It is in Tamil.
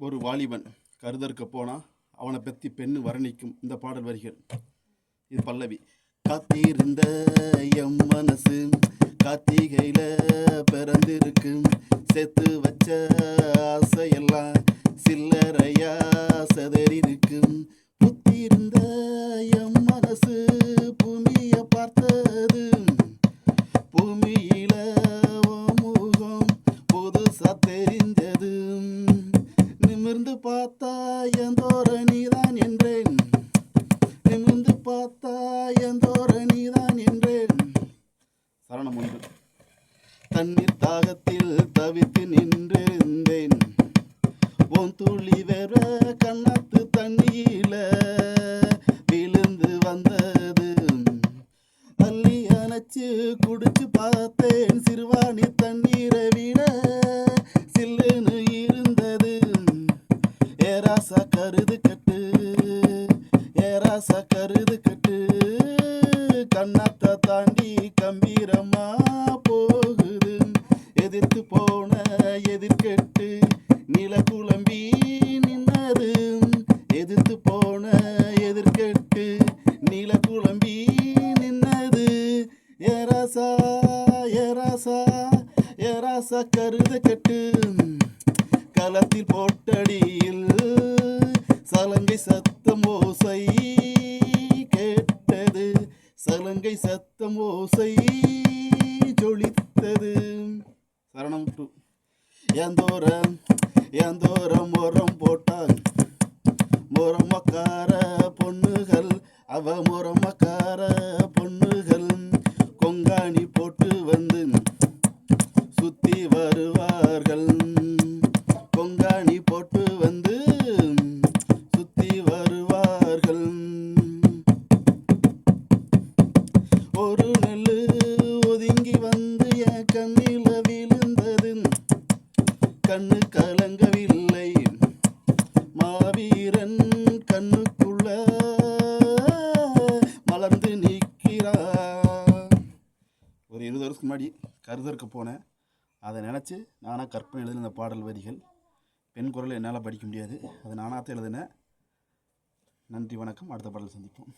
ஒரு வாலிபன் கருதற்க போனா அவனை பற்றி பெண்ணு வர்ணிக்கும் இந்த பாடல் வரிகள். இது பல்லவி. காத்திருந்த எம் மனசு கார்த்திகையில பிறந்திருக்கு, சேர்த்து வச்ச ஆசையெல்லாம் சில்லறையா சதறிருக்கு. புத்திருந்த எம் மனசு பூமிய பார்த்தது, பூமியில முகம் புதுசா தெரிஞ்சது. நிமிர்ந்து பார்த்தா எந்தோர நீதான் என்றேன், நிமிர்ந்து பார்த்தா எந்தோர நீதான் என்றேன். சரணம் ஒன்று. தண்ணீர் தாகத்தில் தவித்து நின்றிருந்தேன், உன் துளி வேற கண்ணாத்து தண்ணியில விழுந்து வந்தது. அள்ளி அணைச்சு குடிச்சு பார்த்தேன், சிறுவாணி தண்ணீரை விட சில்லுன்னு இருந்தது. ஏராசா கருது கட்டு, ஏராசா கருது கட்டு, கண்ணாத்த தாண்டி கம்பீரமா போகுது. எதிர்த்து போன எதிர்கெட்டு நில குழம்பி நின்னது, எதிர்த்து போன எதிர்கெட்டு நில குழம்பி நின்னது. ஏராசா ஏராசா ஏராசா கருது கட்டு, களத்தில் போட்டடியில் சலங்கை சத்தம் ஓசை கேட்டது, சலங்கை சத்தம் ஓசை ஜொலித்தது. சரணம் 2. ஏந்தோரம் ஏந்தோரம் முறம் போட்டால் முறமக்கார பொண்ணுகள், அவ முறமக்கார பொண்ணுகள் கொங்காணி போட்டு வந்து சுத்தி வருவார்கள், கொங்காணி போட்டு வந்து சுத்தி வருவார்கள். ஒரு நெல்லு ஒதுங்கி வந்து என் கண்ணில விழுந்தது, கண்ணு கலங்கவில்லை, மாவீரன் கண்ணுக்குள்ள மலர்ந்து நிற்கிறான். ஒரு 20 வருஷத்துக்கு முன்னாடி கருதற்கு போனேன், அதை நினச்சி நானாக கற்பனை எழுதின இந்த பாடல் வரிகள். பெண் குரல் என்னால் படிக்க முடியாது, அது நானாக எழுதினேன். நன்றி, வணக்கம். அடுத்த பாடல் சந்திப்போம்.